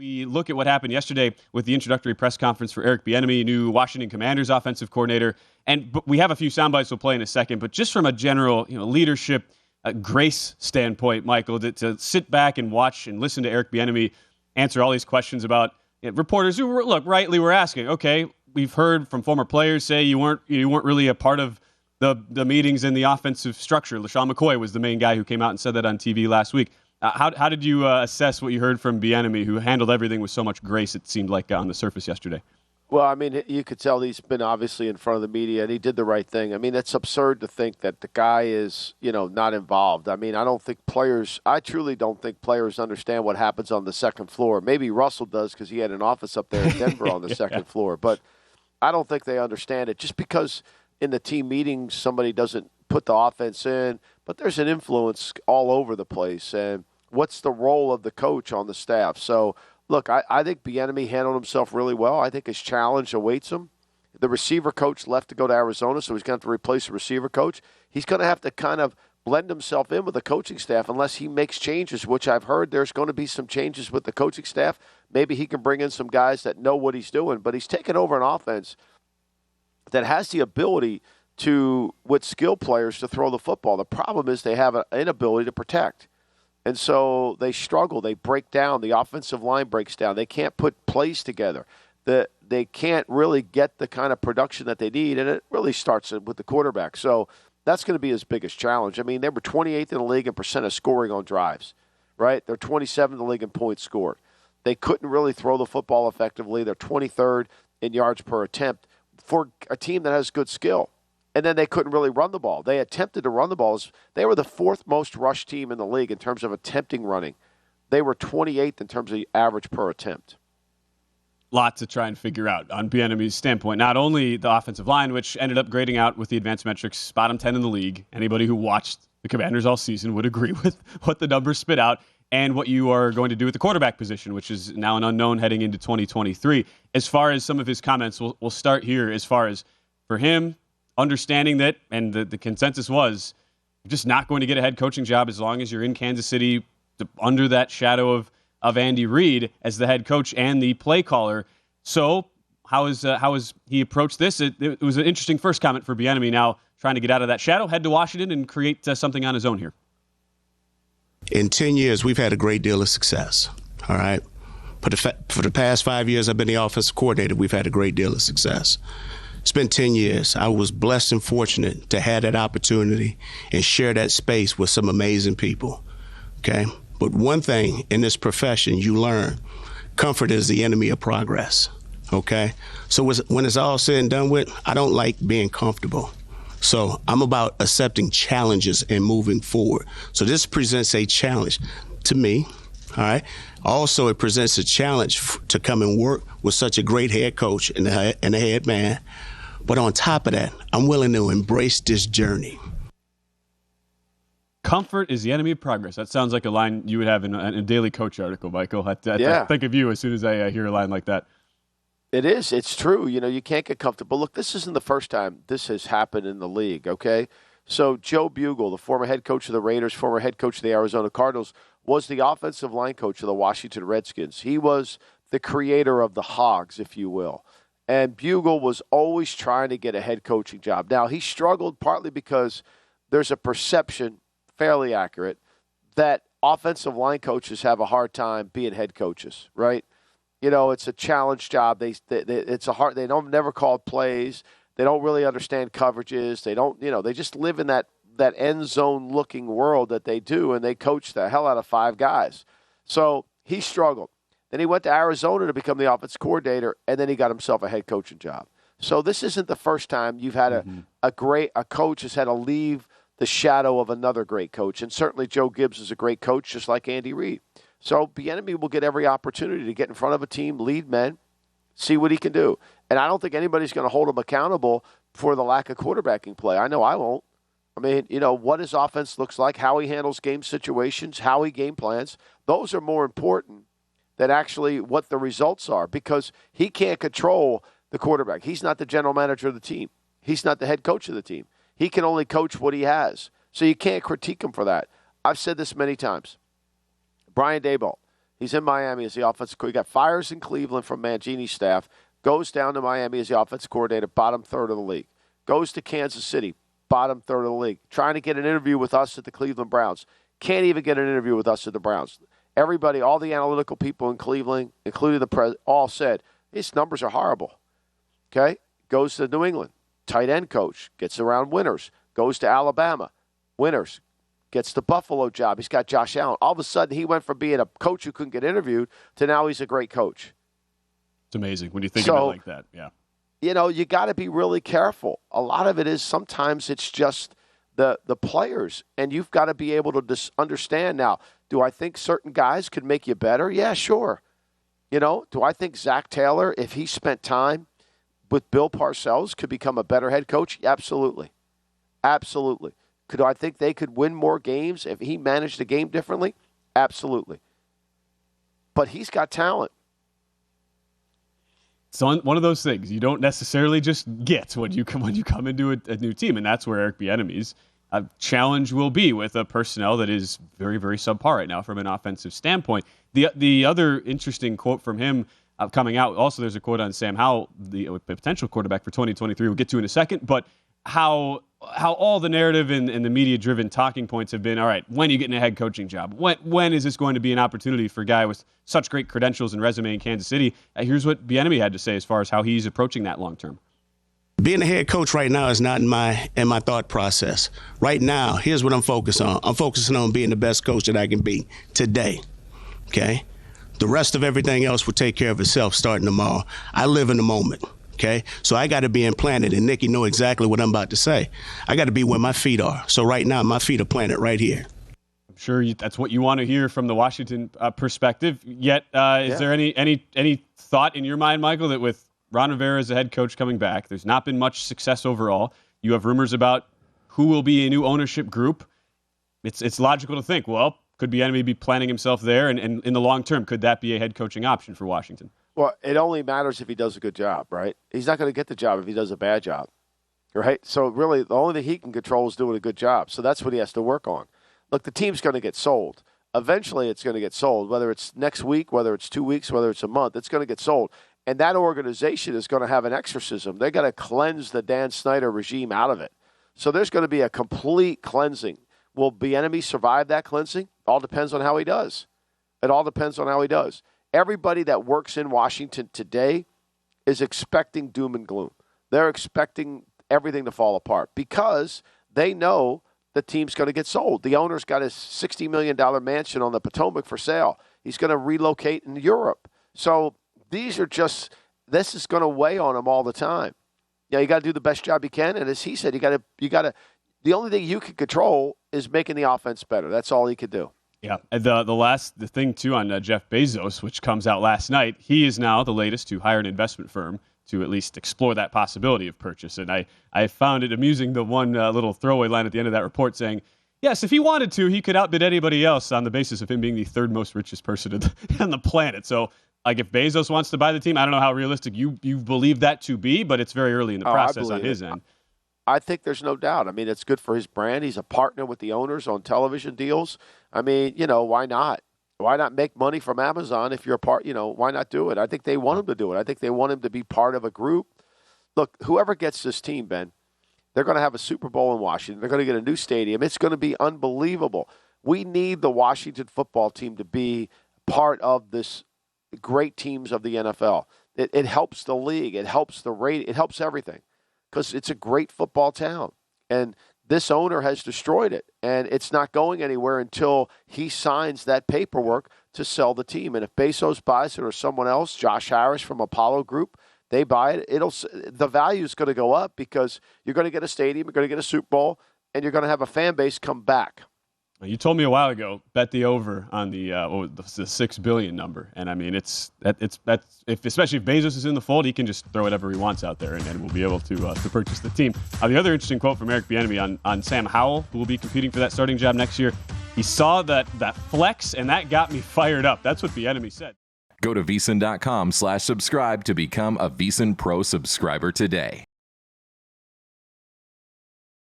We look at what happened yesterday with the introductory press conference for Eric Bieniemy, new Washington Commanders offensive coordinator. But we have a few sound bites we'll play in a second. But just from a general leadership grace standpoint, Michael, to sit back and watch and listen to Eric Bieniemy answer all these questions about reporters who, rightly were asking, okay, we've heard from former players say you weren't really a part of the meetings in the offensive structure. LaShawn McCoy was the main guy who came out and said that on TV last week. How did you assess what you heard from Bieniemy, who handled everything with so much grace, it seemed like, on the surface yesterday? Well, I mean, you could tell he's been obviously in front of the media, and he did the right thing. I mean, it's absurd to think that the guy is, not involved. I mean, I truly don't think players understand what happens on the second floor. Maybe Russell does because he had an office up there in Denver on the second floor. But I don't think they understand it. Just because in the team meetings somebody doesn't put the offense in, but there's an influence all over the place. And what's the role of the coach on the staff? So, look, I think Bieniemy handled himself really well. I think his challenge awaits him. The receiver coach left to go to Arizona, so he's going to have to replace the receiver coach. He's going to have to kind of blend himself in with the coaching staff unless he makes changes, which I've heard there's going to be some changes with the coaching staff. Maybe he can bring in some guys that know what he's doing. But he's taken over an offense that has the ability to, with skill players, to throw the football. The problem is they have an inability to protect. And so they struggle. They break down. The offensive line breaks down. They can't put plays together. They can't really get the kind of production that they need, and it really starts with the quarterback. So that's going to be his biggest challenge. I mean, they were 28th in the league in percent of scoring on drives, right? They're 27th in the league in points scored. They couldn't really throw the football effectively. They're 23rd in yards per attempt for a team that has good skill. And then they couldn't really run the ball. They attempted to run the balls. They were the fourth most rushed team in the league in terms of attempting running. They were 28th in terms of the average per attempt. Lot to try and figure out on Bieniemy's standpoint. Not only the offensive line, which ended up grading out with the advanced metrics, bottom 10 in the league. Anybody who watched the Commanders all season would agree with what the numbers spit out, and what you are going to do with the quarterback position, which is now an unknown heading into 2023. As far as some of his comments, we'll start here. As far as for him, understanding that, and the consensus was, you're just not going to get a head coaching job as long as you're in Kansas City under that shadow of Andy Reid as the head coach and the play caller. So how has he approached this? It was an interesting first comment for Bieniemy, now trying to get out of that shadow, head to Washington, and create something on his own here. In 10 years, we've had a great deal of success, all right? For the past 5 years I've been the offensive coordinator, we've had a great deal of success. It's been 10 years. I was blessed and fortunate to have that opportunity and share that space with some amazing people, okay? But one thing in this profession you learn, comfort is the enemy of progress, okay? So when it's all said and done with, I don't like being comfortable. So I'm about accepting challenges and moving forward. So this presents a challenge to me, all right? Also, it presents a challenge to come and work with such a great head coach and a head man. But on top of that, I'm willing to embrace this journey. Comfort is the enemy of progress. That sounds like a line you would have in a Daily Coach article, Michael. I think of you as soon as I hear a line like that. It is. It's true. You can't get comfortable. Look, this isn't the first time this has happened in the league, okay? So Joe Bugel, the former head coach of the Raiders, former head coach of the Arizona Cardinals, was the offensive line coach of the Washington Redskins. He was the creator of the Hogs, if you will. And Bugel was always trying to get a head coaching job. Now, he struggled partly because there's a perception, fairly accurate, that offensive line coaches have a hard time being head coaches, right? It's a challenge job. They don't never call plays. They don't really understand coverages. They don't, they just live in that end zone looking world that they do, and they coach the hell out of five guys. So he struggled. Then he went to Arizona to become the offensive coordinator, and then he got himself a head coaching job. So this isn't the first time you've had a coach has had to leave the shadow of another great coach, and certainly Joe Gibbs is a great coach, just like Andy Reid. So Bieniemy will get every opportunity to get in front of a team, lead men, see what he can do. And I don't think anybody's going to hold him accountable for the lack of quarterbacking play. I know I won't. I mean, what his offense looks like, how he handles game situations, how he game plans, those are more important than actually what the results are, because he can't control the quarterback. He's not the general manager of the team. He's not the head coach of the team. He can only coach what he has. So you can't critique him for that. I've said this many times. Brian Daboll, He's in Miami as the offensive coordinator. He got fires in Cleveland from Mangini's staff, goes down to Miami as the offensive coordinator, bottom third of the league. Goes to Kansas City, bottom third of the league. Trying to get an interview with us at the Cleveland Browns. Can't even get an interview with us at the Browns. Everybody, all the analytical people in Cleveland, including the president, all said, his numbers are horrible. Okay? Goes to New England, tight end coach, gets around winners. Goes to Alabama, winners. Gets the Buffalo job. He's got Josh Allen. All of a sudden, he went from being a coach who couldn't get interviewed to now he's a great coach. It's amazing when you think of it like that. Yeah. You know, you got to be really careful. A lot of it is sometimes it's just the players, and you've got to be able to understand now, do I think certain guys could make you better? Yeah, sure. You know, do I think Zach Taylor, if he spent time with Bill Parcells, could become a better head coach? Absolutely. Absolutely. Do I think they could win more games if he managed the game differently? Absolutely. But he's got talent. It's one of those things you don't necessarily just get when you come into a new team, and that's where Eric Bieniemy's challenge will be with a personnel that is very, very subpar right now from an offensive standpoint. The other interesting quote from him coming out, also there's a quote on Sam Howell, the potential quarterback for 2023. We'll get to in a second, but how all the narrative and the media-driven talking points have been, all right, when are you getting a head coaching job? When is this going to be an opportunity for a guy with such great credentials and resume in Kansas City? Here's what Bieniemy had to say as far as how he's approaching that long-term. Being a head coach right now is not in my thought process. Right now, here's what I'm focused on. I'm focusing on being the best coach that I can be today, okay? The rest of everything else will take care of itself starting tomorrow. I live in the moment. Okay, so I got to be implanted, and Nikki know exactly what I'm about to say. I got to be where my feet are. So right now, my feet are planted right here. I'm sure that's what you want to hear from the Washington perspective. Yet, is there any thought in your mind, Michael, that with Ron Rivera as a head coach coming back, there's not been much success overall. You have rumors about who will be a new ownership group. It's logical to think, well, could Bieniemy be planning himself there, and in the long term, could that be a head coaching option for Washington? Well, it only matters if he does a good job, right? He's not going to get the job if he does a bad job, right? So really, the only thing he can control is doing a good job. So that's what he has to work on. Look, the team's going to get sold. Eventually, it's going to get sold. Whether it's next week, whether it's 2 weeks, whether it's a month, it's going to get sold. And that organization is going to have an exorcism. They're going to cleanse the Dan Snyder regime out of it. So there's going to be a complete cleansing. Will Bieniemy survive that cleansing? All depends on how he does. It all depends on how he does. Everybody that works in Washington today is expecting doom and gloom. They're expecting everything to fall apart because they know the team's going to get sold. The owner's got his $60 million mansion on the Potomac for sale. He's going to relocate in Europe. So this is going to weigh on him all the time. Yeah, you got to do the best job you can, and as he said, you got to. The only thing you can control is making the offense better. That's all he could do. Yeah, the thing too on Jeff Bezos, which comes out last night, he is now the latest to hire an investment firm to at least explore that possibility of purchase. And I found it amusing, the one little throwaway line at the end of that report saying, yes, if he wanted to, he could outbid anybody else on the basis of him being the third most richest person on the planet. So, like, if Bezos wants to buy the team, I don't know how realistic you believe that to be, but it's very early in the process on his end. I think there's no doubt. I mean, it's good for his brand. He's a partner with the owners on television deals. I mean, why not? Why not make money from Amazon if you're a part? Why not do it? I think they want him to do it. I think they want him to be part of a group. Look, whoever gets this team, Ben, they're going to have a Super Bowl in Washington. They're going to get a new stadium. It's going to be unbelievable. We need the Washington football team to be part of this great teams of the NFL. It helps the league. It helps the rate. It helps everything. Because it's a great football town. And this owner has destroyed it. And it's not going anywhere until he signs that paperwork to sell the team. And if Bezos buys it or someone else, Josh Harris from Apollo Group, they buy it, the value is going to go up because you're going to get a stadium, you're going to get a Super Bowl, and you're going to have a fan base come back. You told me a while ago, bet the over on the $6 billion number, and I mean that's especially if Bezos is in the fold, he can just throw whatever he wants out there, and we'll be able to purchase the team. The other interesting quote from Eric Bieniemy on Sam Howell, who will be competing for that starting job next year, he saw that flex, and that got me fired up. That's what Bieniemy said. Go to VSiN.com/subscribe to become a VSiN Pro subscriber today.